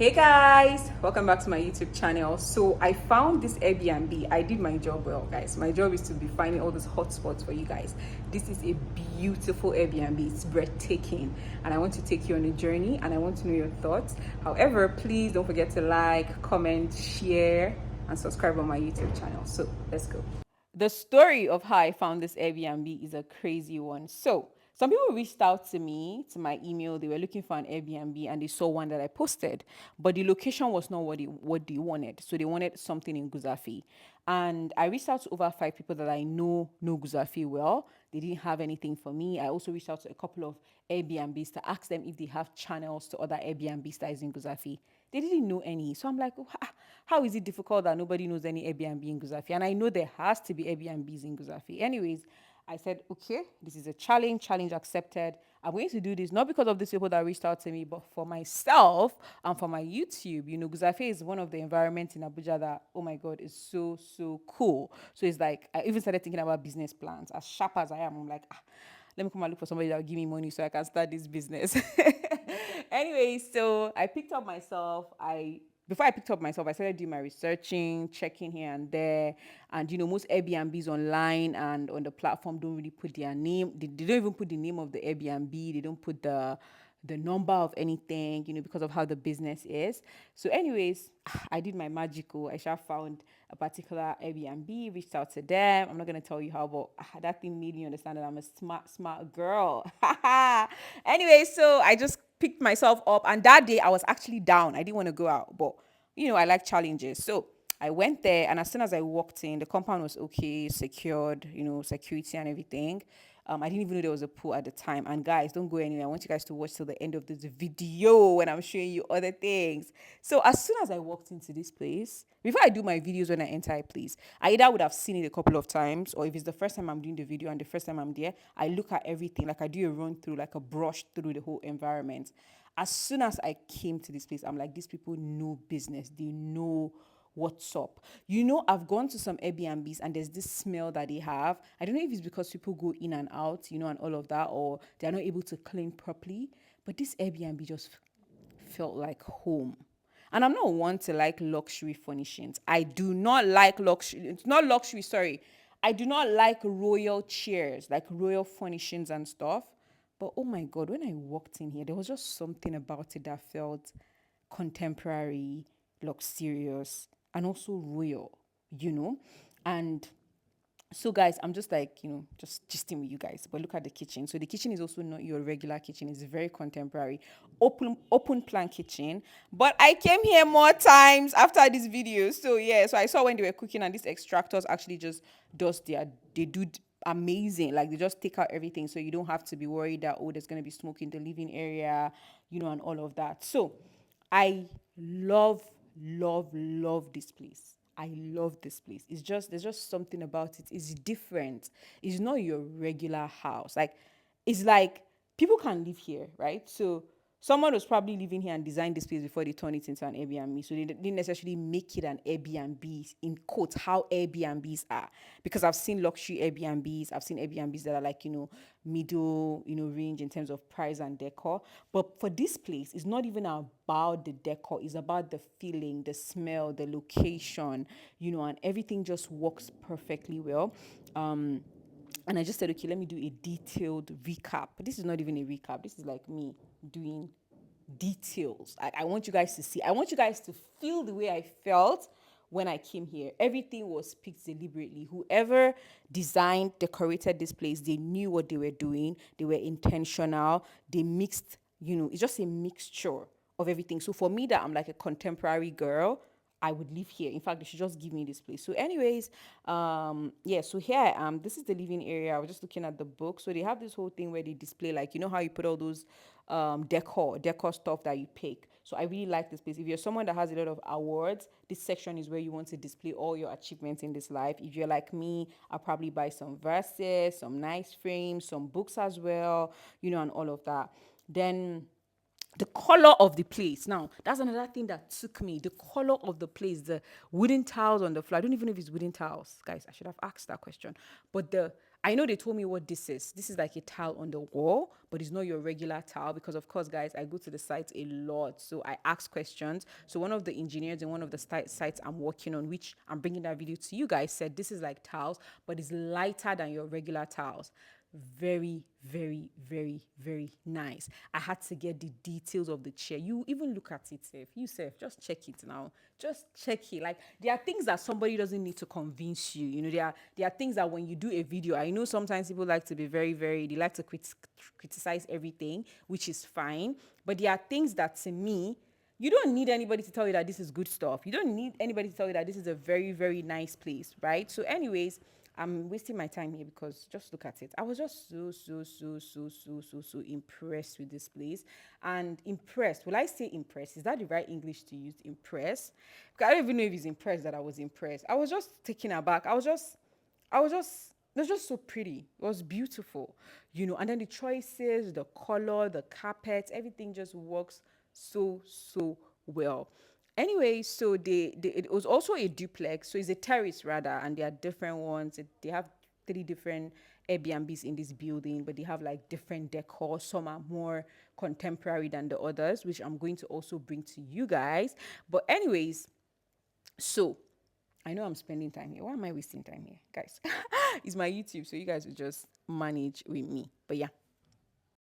Hey guys, welcome back to my YouTube channel. So I found this Airbnb. I did my job well, guys. My job is to be finding all these hotspots for you guys. This is a beautiful Airbnb. It's breathtaking, and I want to take you on a journey, and I want to know your thoughts. However, please don't forget to like, comment, share, and subscribe on my YouTube channel. So let's go. The story of how I found this Airbnb is a crazy one. So some people reached out to me, to my email. They were looking for an Airbnb and they saw one that I posted, but the location was not what they wanted. So they wanted something in Guzafi. And I reached out to over 5 people that I know Guzafi well. They didn't have anything for me. I also reached out to a couple of Airbnbs to ask them if they have channels to other Airbnbs that is in Guzafi. They didn't know any. So I'm like, how is it difficult that nobody knows any Airbnb in Guzafi? And I know there has to be Airbnbs in Guzafi. Anyways, I said, okay, this is a challenge accepted. I'm going to do this not because of these people that reached out to me, but for myself and for my YouTube. Guzafe is one of the environments in Abuja that, oh my God, is so cool. So it's like, I even started thinking about business plans. As sharp as I am, I'm like, let me come and look for somebody that will give me money so I can start this business. Anyway, so I picked up myself. Before I picked up myself, I started doing my researching, checking here and there. And most Airbnbs online and on the platform don't really put their name. They don't even put the name of the Airbnb. They don't put the number of anything, because of how the business is. So, anyways, I did my magical. I sure found a particular Airbnb, reached out to them. I'm not gonna tell you how, but that thing made me understand that I'm a smart girl. Anyway, so I just picked myself up, and that day I was actually down. I didn't want to go out, but I like challenges. So I went there, and as soon as I walked in, the compound was okay, secured, security and everything. I didn't even know there was a pool at the time. And guys, don't go anywhere. I want you guys to watch till the end of this video when I'm showing you other things. So as soon as I walked into this place, before I do my videos when I enter a place, I either would have seen it a couple of times, or if it's the first time I'm doing the video and the first time I'm there, I look at everything. Like I do a run through, like a brush through the whole environment. As soon as I came to this place, I'm like, these people know business. They know what's up. I've gone to some Airbnbs and there's this smell that they have. I don't know if it's because people go in and out, and all of that, or they're not able to clean properly. But this Airbnb just felt like home. And I'm not one to like luxury furnishings. I do not like luxury. It's not luxury, sorry. I do not like royal chairs, like royal furnishings and stuff. But oh my God, when I walked in here, there was just something about it that felt contemporary, luxurious, and also royal, you know? And so guys, I'm just like, just gisting with you guys. But look at the kitchen. So the kitchen is also not your regular kitchen. It's very contemporary. Open plan kitchen. But I came here more times after this video. So yeah, so I saw when they were cooking and these extractors actually just they do amazing. Like they just take out everything. So you don't have to be worried that, oh, there's gonna be smoke in the living area, and all of that. So I love this place. I love this place. There's just something about it. It's different. It's not your regular house. Like it's like people can live here, right? So someone was probably living here and designed this place before they turned it into an Airbnb. So they didn't necessarily make it an Airbnb in quotes how Airbnbs are. Because I've seen luxury Airbnbs, I've seen Airbnbs that are like, middle, range in terms of price and decor. But for this place, it's not even about the decor, it's about the feeling, the smell, the location, and everything just works perfectly well. And I just said, okay, let me do a detailed recap. But this is not even a recap. This is like me doing details. I want you guys to see. I want you guys to feel the way I felt when I came here. Everything was picked deliberately. Whoever designed, decorated this place, they knew what they were doing. They were intentional. They mixed, it's just a mixture of everything. So for me, that I'm like a contemporary girl, I would live here. In fact, they should just give me this place. So, anyways, yeah. So here I am. This is the living area. I was just looking at the book. So they have this whole thing where they display, like, how you put all those decor stuff that you pick. So I really like this place. If you're someone that has a lot of awards, this section is where you want to display all your achievements in this life. If you're like me, I'll probably buy some verses, some nice frames, some books as well, and all of that. Then the color of the place. Now, that's another thing that took me. The color of the place, the wooden tiles on the floor. I don't even know if it's wooden tiles, guys. I should have asked that question. But I know they told me what this is. This is like a tile on the wall, but it's not your regular tile because, of course, guys, I go to the site a lot. So I ask questions. So one of the engineers in one of the sites I'm working on, which I'm bringing that video to you guys, said this is like tiles, but it's lighter than your regular tiles. Very, very, very, very nice. I had to get the details of the chair. You even look at it, Seth. You, Seth, just check it now. Just check it. Like, there are things that somebody doesn't need to convince you. You know, there are things that when you do a video, I know sometimes people like to be very, very, they like to criticize everything, which is fine. But there are things that, to me, you don't need anybody to tell you that this is good stuff. You don't need anybody to tell you that this is a very, very nice place, right? So, anyways, I'm wasting my time here because just look at it. I was just so impressed with this place. And impressed, will I say impressed? Is that the right English to use? Impressed? Because I don't even know if it's impressed that I was impressed. I was just taken aback. It was just so pretty. It was beautiful, and then the choices, the color, the carpet, everything just works so well. Anyway, so it was also a duplex, so it's a terrace rather, and there are different ones. They have three different Airbnbs in this building, but they have like different decor. Some are more contemporary than the others, which I'm going to also bring to you guys. But anyways, so I know I'm spending time here. Why am I wasting time here, guys? It's my YouTube, so you guys will just manage with me. But yeah.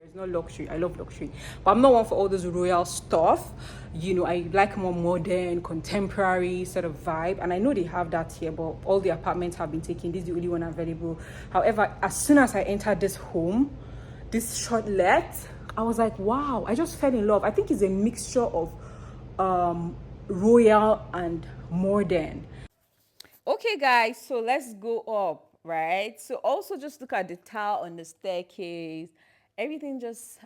It's not luxury. I love luxury, but I'm not one for all this royal stuff. I like more modern, contemporary sort of vibe, and I know they have that here. But all the apartments have been taken. This is the only one available. However, as soon as I entered this home, this shortlet, I was like, wow! I just fell in love. I think it's a mixture of royal and modern. Okay, guys, so let's go up, right? So also just look at the tile on the staircase. Everything just,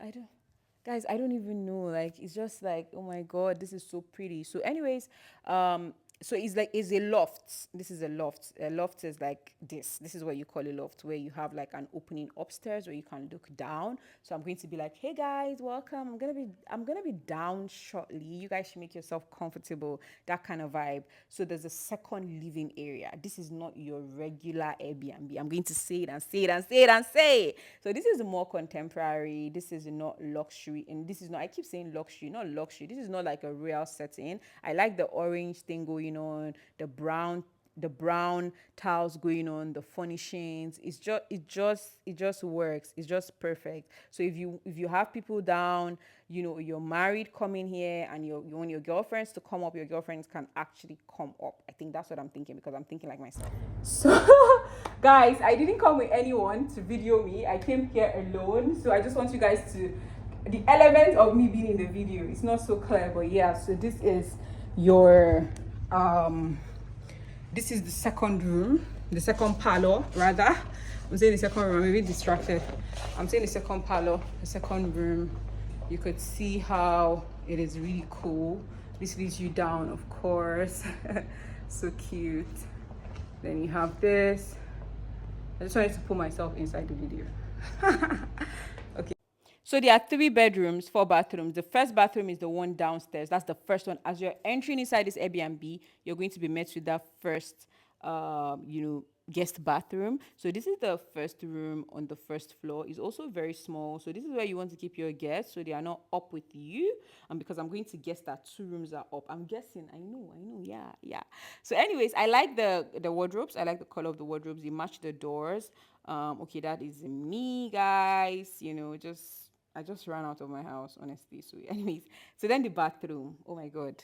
guys, I don't even know. Like, it's just like, oh my God, this is so pretty. So anyways, so it's a loft. This is a loft. A loft is like this. This is what you call a loft, where you have like an opening upstairs where you can look down. So I'm going to be like, hey guys, welcome. I'm gonna be down shortly. You guys should make yourself comfortable. That kind of vibe. So there's a second living area. This is not your regular Airbnb. I'm going to say it and say it and say it and say it. So this is more contemporary. This is not luxury, and this is not. I keep saying luxury, not luxury. This is not like a real setting. I like the orange thing going on, the brown tiles going on, the furnishings. It just works. It's just perfect. So if you have people down, you're married, coming here, and you want your girlfriends to come up, your girlfriends can actually come up. I think that's what I'm thinking, because I'm thinking like myself. So guys, I didn't come with anyone to video me. I came here alone. So I just want you guys to, the element of me being in the video, it's not so clear, but yeah. So this is your this is the second room, the second parlor rather. I'm saying the second room, I'm a bit distracted. I'm saying the second parlor, the second room. You could see how it is really cool. This leads you down, of course. So cute. Then you have this. I just wanted to put myself inside the video. Okay. So there are 3 bedrooms, 4 bathrooms. The first bathroom is the one downstairs. That's the first one. As you're entering inside this Airbnb, you're going to be met with that first, guest bathroom. So this is the first room on the first floor. It's also very small. So this is where you want to keep your guests, so they are not up with you. And because I'm going to guess that 2 rooms are up. I'm guessing. I know. Yeah. So anyways, I like the wardrobes. I like the color of the wardrobes. They match the doors. Okay, that is me, guys. I just ran out of my house, honestly. So, anyways, so then the bathroom. Oh my God.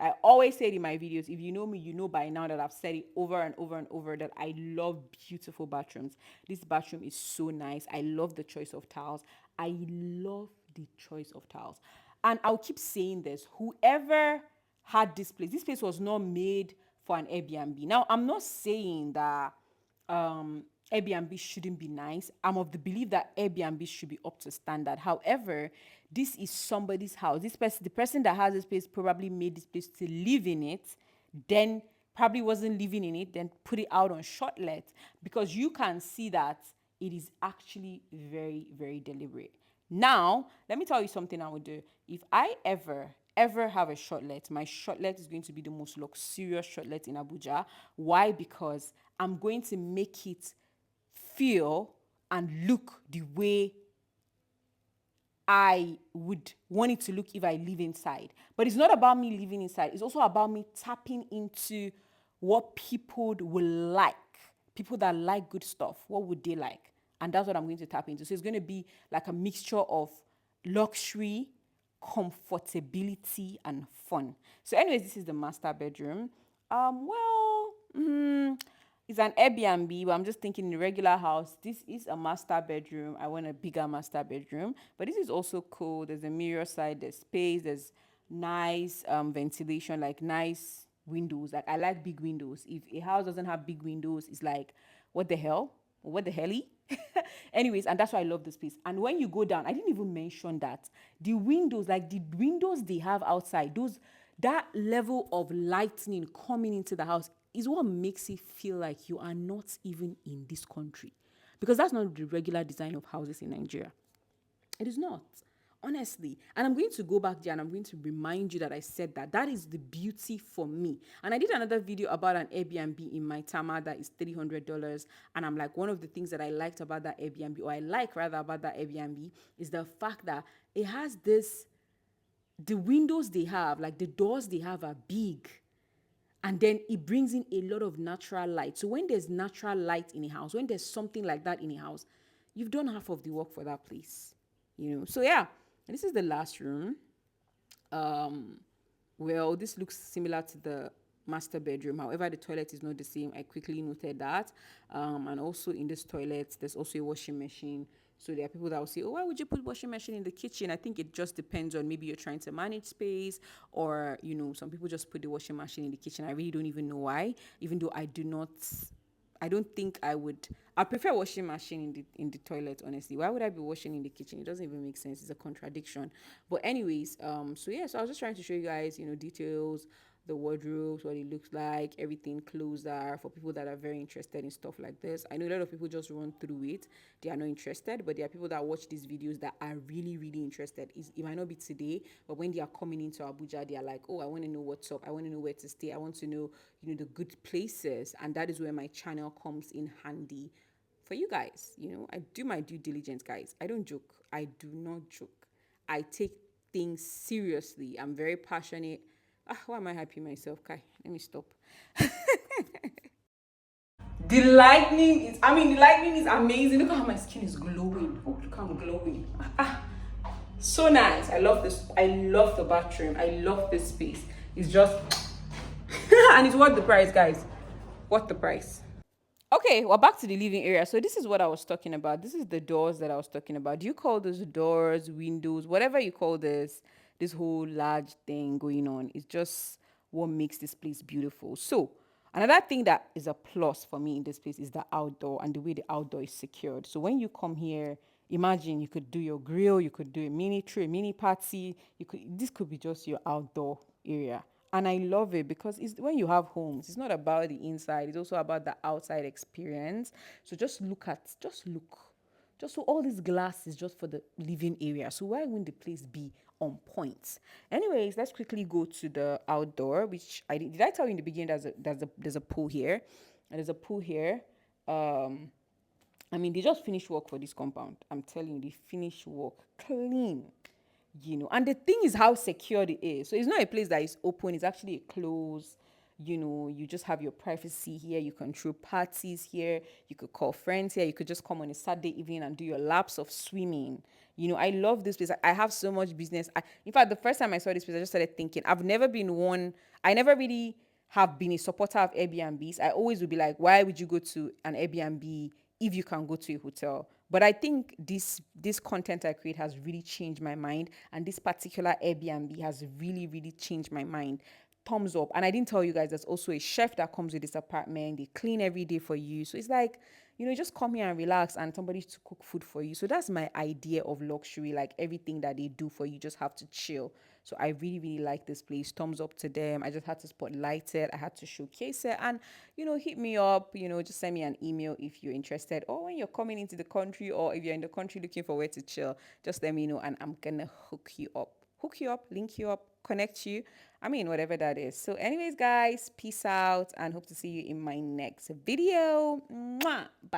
I always say it in my videos. If you know me, you know by now that I've said it over and over and over that I love beautiful bathrooms. This bathroom is so nice. I love the choice of tiles. And I'll keep saying this. Whoever had this place was not made for an Airbnb. Now, I'm not saying that Airbnb shouldn't be nice. I'm of the belief that Airbnb should be up to standard. However, this is somebody's house. The person that has this place probably made this place to live in it, then probably wasn't living in it, then put it out on shortlet, because you can see that it is actually very, very deliberate. Now, let me tell you something I would do. If I ever have a shortlet, my shortlet is going to be the most luxurious shortlet in Abuja. Why? Because I'm going to make it feel and look the way I would want it to look if I live inside. But it's not about me living inside. It's also about me tapping into what people will like. People that like good stuff. What would they like? And that's what I'm going to tap into. So it's going to be like a mixture of luxury, comfortability, and fun. So anyways, this is the master bedroom. It's an Airbnb, but I'm just thinking in a regular house, this is a master bedroom. I want a bigger master bedroom, but this is also cool. There's a mirror side, there's space, there's nice ventilation, like nice windows. Like I like big windows. If a house doesn't have big windows, it's like, what the hell? What the helly? Anyways, and that's why I love this place. And when you go down, I didn't even mention that the windows, like the windows they have outside, those that level of lightning coming into the house is what makes it feel like you are not even in this country. Because that's not the regular design of houses in Nigeria. It is not, honestly. And I'm going to go back there and I'm going to remind you that I said that. That is the beauty for me. And I did another video about an Airbnb in my Tama that is $300. And I'm like, one of the things that I liked about that Airbnb, or I like rather about that Airbnb, is the fact that it has this, the windows they have, like the doors they have are big. And then it brings in a lot of natural light. So when there's natural light in a house, when there's something like that in a house, you've done half of the work for that place. So yeah, this is the last room. Well, this looks similar to the master bedroom. However, the toilet is not the same. I quickly noted that. And also in this toilet, there's also a washing machine. So there are people that will say, oh, why would you put washing machine in the kitchen? I think it just depends on, maybe you're trying to manage space, or, some people just put the washing machine in the kitchen. I really don't even know why, even though I don't think I prefer washing machine in the toilet, honestly. Why would I be washing in the kitchen? It doesn't even make sense. It's a contradiction. But anyways, so I was just trying to show you guys, details, the wardrobes, what it looks like, everything closer for people that are very interested in stuff like this. I know a lot of people just run through it. They are not interested, but there are people that watch these videos that are really, really interested. It might not be today, but when they are coming into Abuja, they are like, oh, I want to know what's up. I want to know where to stay. I want to know, the good places. And that is where my channel comes in handy for you guys. I do my due diligence, guys. I don't joke. I do not joke. I take things seriously. I'm very passionate. Why am I hyping myself, Kai? Let me stop. The lightning is amazing. Look at how my skin is glowing. Oh, look how I'm glowing. So nice. I love this. I love the bathroom. I love this space. It's just, and it's worth the price, guys. Worth the price. Okay, well, back to the living area. So this is what I was talking about. This is the doors that I was talking about. Do you call those doors, windows, whatever you call this whole large thing going on? It's just what makes this place beautiful. So another thing that is a plus for me in this place is the outdoor and the way the outdoor is secured. So when you come here, imagine you could do your grill, you could do a mini tree, a mini party. This could be just your outdoor area. And I love it because it's when you have homes, it's not about the inside, it's also about the outside experience. So just look. Just so all this glass is just for the living area. So why wouldn't the place be on point? Anyways, let's quickly go to the outdoor, which did I tell you in the beginning there's a pool here. And there's a pool here. They just finished work for this compound. I'm telling you, they finished work clean. And the thing is how secured it is. So it's not a place that is open, it's actually a closed. You just have your privacy here. You can throw parties here. You could call friends here. You could just come on a Saturday evening and do your laps of swimming. I love this place. I have so much business. In fact, the first time I saw this place, I just started thinking, I never really have been a supporter of Airbnbs. I always would be like, why would you go to an Airbnb if you can go to a hotel? But I think this content I create has really changed my mind, and this particular Airbnb has really, really changed my mind. Thumbs up. And I didn't tell you guys, there's also a chef that comes with this apartment. They clean every day for you. So it's like, just come here and relax and somebody to cook food for you. So that's my idea of luxury. Like everything that they do for you, just have to chill. So I really, really like this place. Thumbs up to them. I just had to spotlight it. I had to showcase it. And, hit me up, just send me an email if you're interested. Or when you're coming into the country, or if you're in the country looking for where to chill, just let me know and I'm going to hook you up, link you up, connect you. Whatever that is. So anyways, guys, peace out and hope to see you in my next video. Mwah! Bye.